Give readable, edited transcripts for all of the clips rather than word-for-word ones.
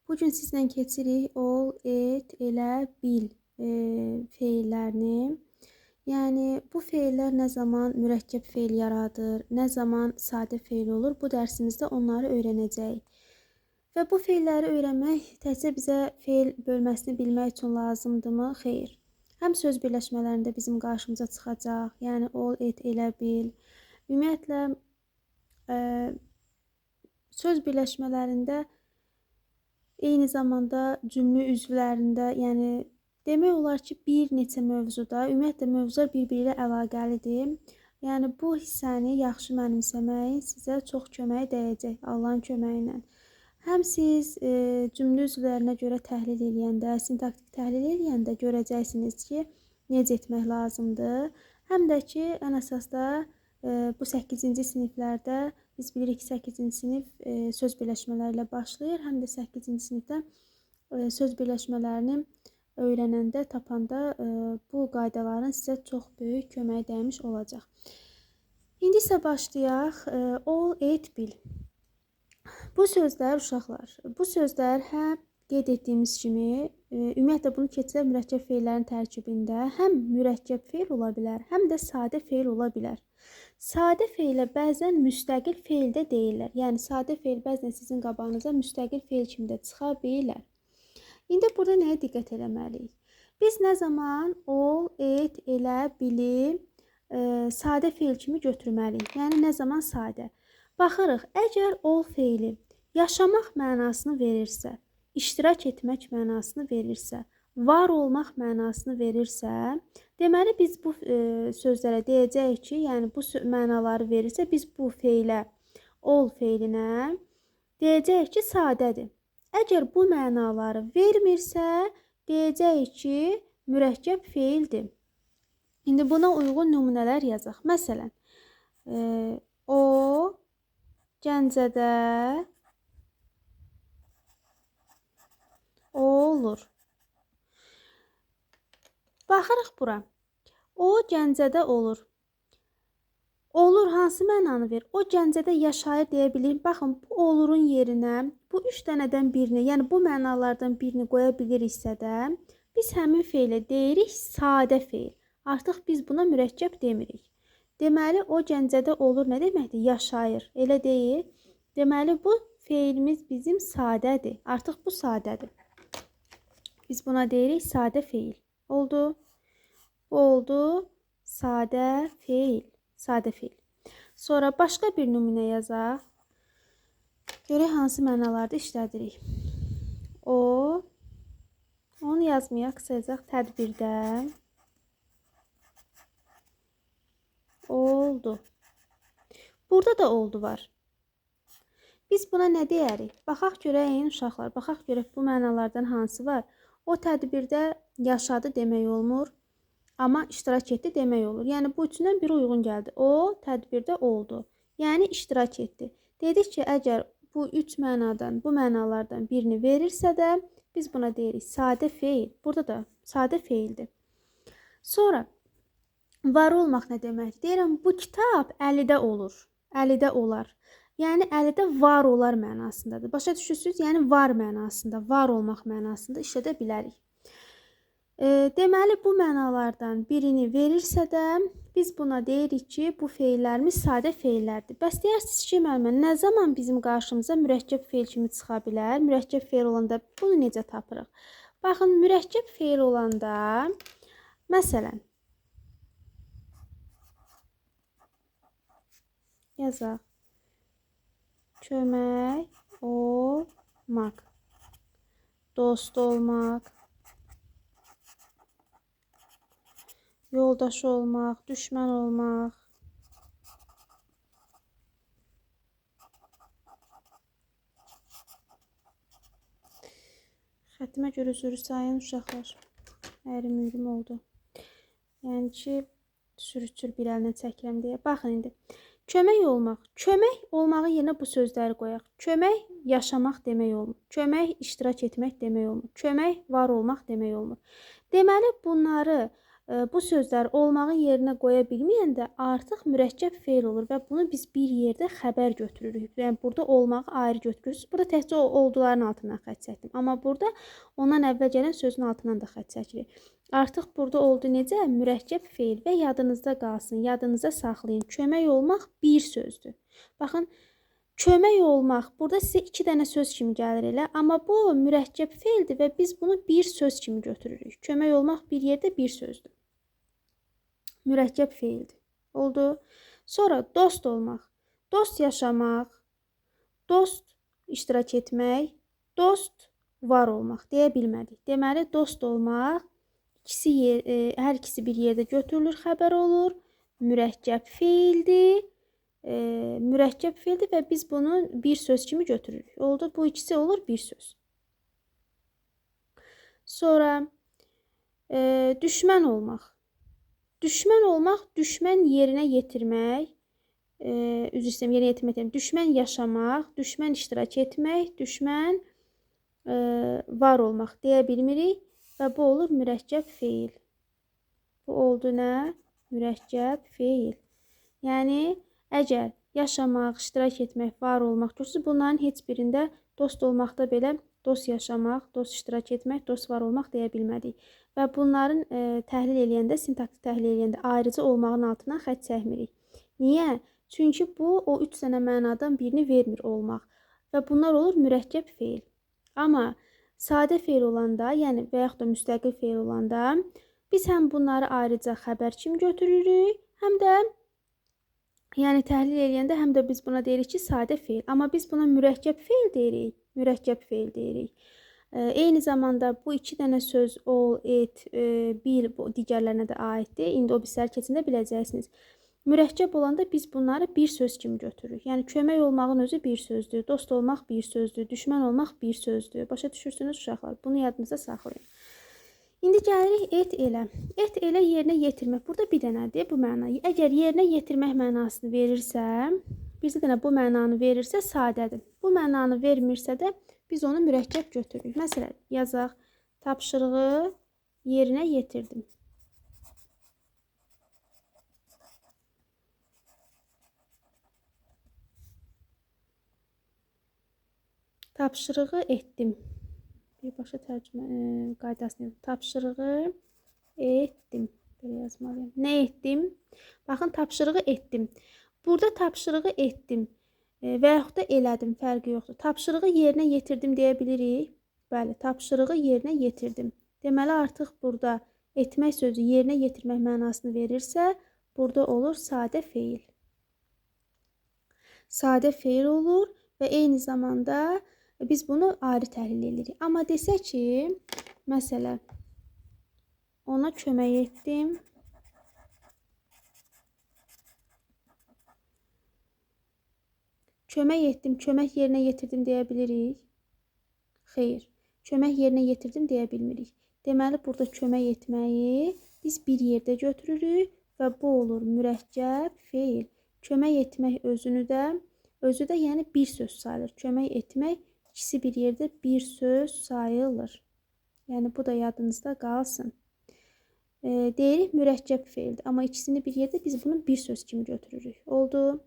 Bu gün sizlə keçirik ol, et, elə, bil feillərini. Yəni bu feillər nə zaman mürəkkəb feil yaradır, nə zaman sadə feil olur, bu dərsimizdə onları öyrənəcəyik. Və bu feilləri öyrənmək təkcə bizə feil bölməsini bilmək üçün lazımdırmı? Xeyr. Həm söz birləşmələrində bizim qarşımıza çıxacaq, yəni ol, et, elə, bil. Ümumiyyətlə, söz birləşmələrində eyni zamanda cümlə üzvlərində, yəni demək olar ki, bir neçə mövzuda, ümumiyyətlə mövzular bir-biri ilə əlaqəlidir. Yəni bu hissəni yaxşı mənimsəmək sizə çox kömək dəyəcək Allahın köməyi ilə. Həm siz cümlə üzvlərinə görə təhlil eləyəndə, sintaktik təhlil eləyəndə görəcəksiniz ki, necə etmək lazımdır. Həm də ki, ən əsasda bu 8-ci siniflərdə biz bilirik ki, 8-ci sinif söz birləşmələri ilə başlayır. Həm də 8-ci sinifdə söz birləşmələrini öyrənəndə, tapanda bu qaydaların sizə çox böyük kömək dəymiş olacaq. İndi isə başlayaq. Ol, et, bil. Bu sözlər uşaqlar, bu sözlər həm qeyd etdiyimiz kimi, ümumiyyətlə bunu keçirək mürəkkəb feillərin tərkibində həm mürəkkəb feil ola bilər, həm də sadə feil ola bilər. Sadə feilə bəzən müstəqil feil də deyirlər. Yəni sadə feil bəzən sizin qabağınıza müstəqil feil kimi də çıxa bilər. İndi burada nəyə diqqət eləməliyik? Biz nə zaman ol, et, elə, bili sadə feil kimi götürməliyik. Yəni nə zaman sadə? Baxırıq, əgər ol feili yaşamaq mənasını verirsə, iştirak etmək mənasını verirsə, var olmaq mənasını verirsə, deməli biz bu sözlərə deyəcəyik ki, yəni bu mənaları verirsə, biz bu feilə, ol feilinə deyəcəyik ki, sadədir. Əgər bu mənaları vermirsə, deyəcəyik ki, mürəkkəb feildir. İndi buna uyğun nümunələr yazaq. Məsələn, o Gəncədə olur. Baxırıq bura. O Gəncədə olur. Olur hansı mənanı verir? O Gəncədə yaşayır deyə bilir. Baxın, bu olurun yerinə bu 3 dənədən birini, yəni bu mənalardan birini qoya biliriksə də, biz həmin feilə deyirik sadə feil. Artıq biz buna mürəkkəb demirik. Deməli, o Gəncədə olur nə deməkdir? Yaşayır. Elə deyil. Deməli, bu feilimiz bizim sadədir. Artıq bu sadədir. Biz buna deyirik sadə feil. Oldu. Bu oldu sadə feil. Sadə feil. Sonra başqa bir nümunə yazaq. Görək hansı mənalarda işlədirik. Onu yazmayaq, qısacaq tədbirdə. Oldu. Burada da oldu var. Biz buna nə deyərik? Baxaq görək uşaqlar, baxaq görək bu mənalardan hansı var. O tədbirdə yaşadı demək olmur, amma iştirak etdi demək olur. Yəni bu üçündən biri uyğun gəldi. O tədbirdə oldu. Yəni iştirak etdi. Dedik ki, əgər bu 3 mənadan, bu mənalardan birini verirsə də, biz buna deyirik sadə feil. Burada da sadə feildir. Sonra var olmaq nə deməkdir? Deyirəm, bu kitab Əlidə olur. Əlidə olar. Yəni Əlidə var olar mənasındadır. Başa düşürsünüz? Yəni var mənasında, var olmaq mənasında işlədə bilərik. Deməli, bu mənalardan birini verirsə də, biz buna deyirik ki, bu feillərimiz sadə feillərdir. Bəs deyirsiniz ki, müəllimə, nə zaman bizim qarşımıza mürəkkəb feil kimi çıxa bilər? Mürəkkəb feil olanda bunu necə tapırıq? Baxın, mürəkkəb feil olanda, məsələn, yazaq. Kömək olmaq, dost olmaq, yoldaş olmaq, düşmən olmaq. Xəttimə görə üzr sayın uşaqlar. Ərim oldu. Yəni ki, sürütür bir əlinə çəkirəm deyə. Baxın indi. Kömək olmaq. Kömək olmağı yerinə bu sözləri qoyaq. Kömək yaşamaq demək olmur. Kömək iştirak etmək demək olmur. Kömək var olmaq demək olmur. Deməli, bunları bu sözləri olmağın yerinə qoya bilməyəndə artıq mürəkkəb fe'l olur və bunu biz bir yerdə xəbər götürürük. Yəni burada olmağı ayrı götürürsünüz. Burada təkcə olduların altından xətt çəkdim. Amma burada ondan əvvəl gələn sözün altından da xətt çəkilir. Artıq burada oldu necə? Mürəkkəb fe'l və yadınızda qalsın, yadınızda saxlayın. Kömək olmaq bir sözdür. Baxın, kömək olmaq burada sizə 2 dənə söz kimi gəlir elə, amma bu mürəkkəb fe'ldir və biz bunu bir söz kimi götürürük. Kömək olmaq bir yerdə bir sözdür. Mürəkkəb fe'ldir. Oldu. Sonra dost olmaq, dost yaşamaq, dost iştirak etmək, dost var olmaq deyə bilmədik. Deməli, dost olmaq hər ikisi bir yerdə götürülür, xəbər olur. Mürəkkəb fe'ldir. Mürəkkəb fe'ldir və biz bunu bir söz kimi götürürük. Oldu. Bu ikisi olur bir söz. Sonra düşmən olmaq. Düşmən olmaq, düşmən yerinə yetirmək, üzr istəyirəm, yerinə yetirmək deyirəm. Düşmən yaşamaq, düşmən iştirak etmək, düşmən var olmaq deyə bilmirik və bu olur mürəkkəb fe'l. Bu oldu nə? Mürəkkəb fe'l. Yəni, əgər yaşamaq, iştirak etmək, var olmaq görürsünüz, bunların heç birində dost olmaqda belə dost yaşamaq, dost iştirak etmək, dost var olmaq deyə bilmədik. Və bunların təhlil eləyəndə, sintaktik təhlil eləyəndə ayrıca olmağın altından xətt çəkmirik. Niyə? Çünki bu, o 3 dənə mənadan birini vermir olmaq. Və bunlar olur mürəkkəb fe'l. Amma sadə fe'l olanda, yəni və yaxud da müstəqil fe'l olanda, biz həm bunları ayrıca xəbər kimi götürürük, həm də yəni təhlil eləyəndə həm də biz buna deyirik ki, sadə fe'l. Amma biz buna mürəkkəb fe'l deyirik. Mürəkkəb fe'l deyirik. Eyni zamanda bu 2 dənə söz ol, et, bil digərlərinə də aiddir. İndi o bizlər keçində biləcəksiniz. Mürəkkəb olanda biz bunları bir söz kimi götürürük. Yəni kömək olmağın özü bir sözdür, dost olmaq bir sözdür, düşmən olmaq bir sözdür. Başa düşürsünüz uşaqlar? Bunu yadınızda saxlayın. İndi gəlirik et elə. Et elə yerinə yetirmək. Burada bir dənədir bu məna. Əgər yerinə yetirmək mənasını verirsə, bir dənə bu mənanı verirsə sadədir. Bu mənanı vermirsə də biz onu mürəkkəb götürürük. Məsələn, yazaq, tapşırığı yerinə yetirdim. Tapşırığı etdim. Birbaşa tərcümə qaydasını yazdım. Tapşırığı etdim. Belə yazmalıyım. Nə etdim? Baxın, tapşırığı etdim. Burada tapşırığı etdim və yaxud da elədim, fərqi yoxdur. Tapşırığı yerinə yetirdim deyə bilirik. Bəli, tapşırığı yerinə yetirdim. Deməli, artıq burada etmək sözü yerinə yetirmək mənasını verirsə, burada olur sadə fe'l. Sadə fe'l olur və eyni zamanda biz bunu ayrı təhlil edirik. Amma desək ki, məsələn, ona kömək etdim. Kömək etdim, kömək yerinə yetirdim deyə bilirik? Xeyr, kömək yerinə yetirdim deyə bilmirik. Deməli, burada kömək etməyi biz bir yerdə götürürük və bu olur mürəkkəb fe'l. Kömək etmək özü də yəni bir söz sayılır. Kömək etmək ikisi bir yerdə bir söz sayılır. Yəni, bu da yadınızda qalsın. Deyirik mürəkkəb fe'ldir. Amma ikisini bir yerdə biz bunu bir söz kimi götürürük. Oldu.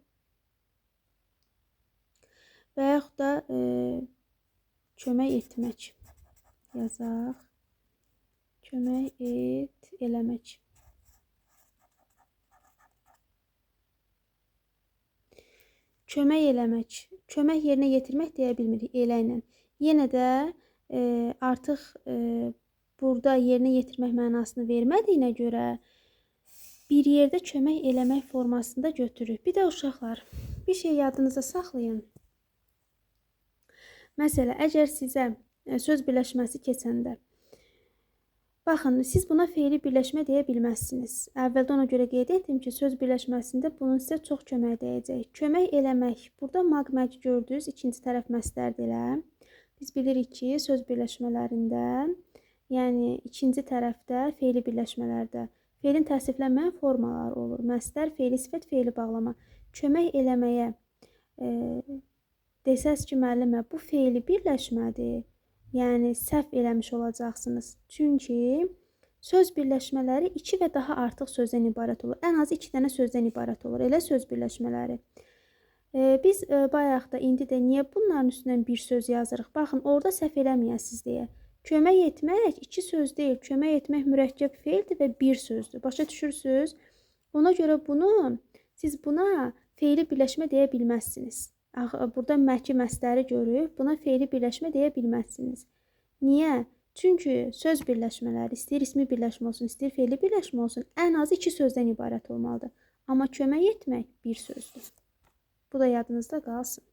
Və yaxud da kömək etmək yazaq. Kömək et, eləmək. Kömək eləmək. Kömək yerinə yetirmək deyə bilmirik elə ilə. Yenə də artıq burada yerinə yetirmək mənasını vermədiyinə görə bir yerdə kömək eləmək formasında götürürük. Bir də uşaqlar, bir şey yadınıza saxlayın. Məsələn, əgər sizə söz birləşməsi keçəndə, baxın, siz buna fe'li birləşmə deyə bilməzsiniz. Əvvəldə ona görə qeyd etdim ki, söz birləşməsində bunun sizə çox kömək dəyəcək. Kömək eləmək, burada maq-məc gördünüz, ikinci tərəf məstərdir elə. Biz bilirik ki, söz birləşmələrində, yəni ikinci tərəfdə fe'li birləşmələrdə fe'lin təsriflənməyən formaları olur. Məstər, fe'li sifət, fe'li bağlama. Kömək eləməyə desəz ki, müəllimə, bu fe'li birləşmədir. Yəni, səhv eləmiş olacaqsınız. Çünki Söz birləşmələri 2 və daha artıq sözdən ibarət olur. Ən azı 2 dənə sözdən ibarət olur. Elə söz birləşmələri. Biz bayaq da, indi də niyə bunların üstündən bir söz yazırıq? Baxın, orada səhv eləməyəsiniz deyə. Kömək etmək 2 söz deyil. Kömək etmək mürəkkəb feildir və bir sözdür. Başa düşürsünüz? Ona görə siz buna feili birləşmə deyə bilməzsiniz. Burada məki məstəri görüb, buna feili birləşmə deyə bilməzsiniz. Niyə? Çünki söz birləşmələri, istəyir ismi birləşmə olsun, istəyir feili birləşmə olsun, ən azı 2 sözdən ibarət olmalıdır. Amma kömək etmək bir sözdür. Bu da yadınızda qalsın.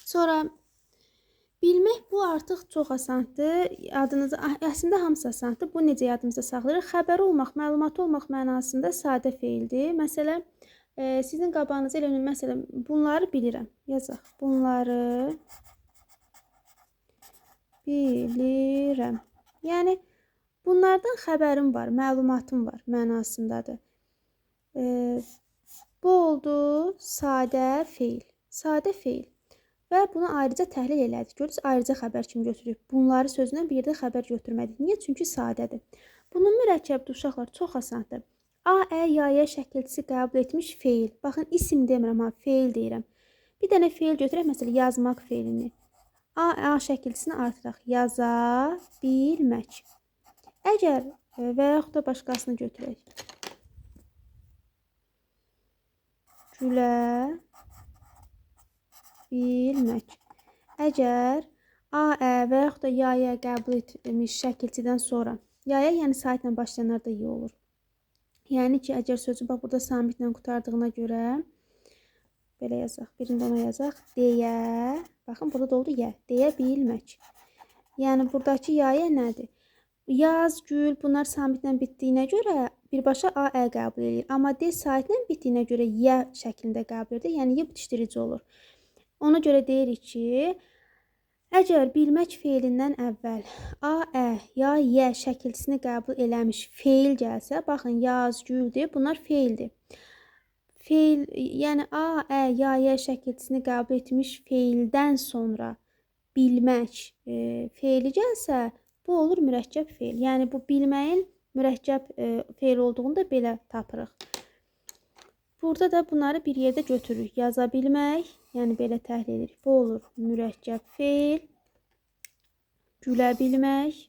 Sonra bilmək bu artıq çox asandır. Əslində hamısı asandır. Bu necə yadımızda saxlayırıq? Xəbəri olmaq, məlumatı olmaq mənasında sadə feildir. Məsələn, sizin qabağınıza elə məsələn, bunları bilirəm. Yazaq. Bunları bilirəm. Yəni, bunlardan xəbərim var, məlumatım var mənasındadır. Bu oldu sadə feil. Sadə feil. Və bunu ayrıca təhlil elədik. Görürsünüz, ayrıca xəbər kimi götürürük. Bunları sözündən bir də xəbər götürmədik. Niyə? Çünki sadədir. Bunun mürəkkəbdir, uşaqlar, çox asandır. A, ə, ya şəkilçisi qəbul etmiş feil. Baxın, isim demirəm, feil deyirəm. Bir dənə feil götürək, məsələn, yazmaq feilini. A şəkilçisini artıraq. Yaza bilmək. Əgər və yaxud da başqasını götürək. Gülə bilmək. Əgər A, ə və yaxud da ya qəbul etmiş şəkilçidən sonra, ya yəni saitlə başlayanlar da iyi olur. Yəni ki, əgər sözü bax burada samitlə qutardığına görə belə yazaq. Birində ona yazaq. Deyə, baxın burada da oldu ya. Deyə bilmək. Yəni buradakı ya nədir? Yaz, gül, bunlar samitlə bitdiyinə görə birbaşa A, ə qəbul edir. Amma D saitlə bitdiyinə görə yə şəklində qəbul edir. Yəni y bitişdirici olur. Ona görə deyirik ki, əgər bilmək feilindən əvvəl A, ə, ya, yə şəkilçisini qəbul eləmiş feil gəlsə, baxın, yaz, güldür, bunlar feildir. Feil, yəni A, ə, ya, yə şəkilçisini qəbul etmiş feildən sonra bilmək feili gəlsə, bu olur mürəkkəb feil. Yəni bu bilməyin mürəkkəb feil olduğunu da belə tapırıq. Burada da bunları bir yerdə götürürük. Yaza bilmək, yəni belə təhlil edirik. Bu olur mürəkkəb feil, gülə bilmək,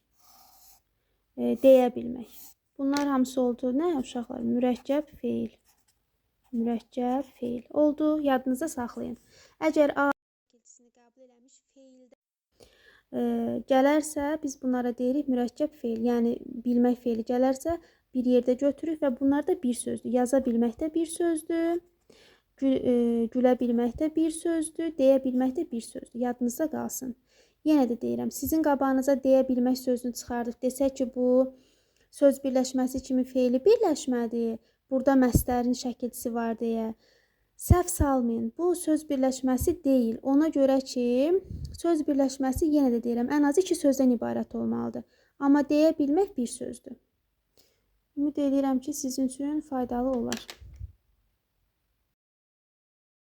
deyə bilmək. Bunlar hamısı oldu nə uşaqlar? Mürəkkəb feil. Mürəkkəb feil oldu. Yadınıza saxlayın. Əgər A şəkilçisini qəbul eləmiş feildə gələrsə, biz bunlara deyirik mürəkkəb feil. Yəni bilmək feili gələrsə, bir yerdə götürürük və bunlar da bir sözdür. Yaza bilmək də bir sözdür. Gülə bilmək də bir sözdür. Deyə bilmək də bir sözdür. Yadınızda qalsın. Yenə də deyirəm, sizin qabağınıza deyə bilmək sözünü çıxardıq. Desək ki, bu söz birləşməsi kimi feili birləşmədir. Burada məstərin şəkilçisi var deyə. Səhv salmayın. Bu söz birləşməsi deyil. Ona görə ki, söz birləşməsi yenə də deyirəm, ən azı 2 sözdən ibarət olmalıdır. Amma deyə bilmək bir sözdür. Ümid edirəm ki, sizin üçün faydalı olar.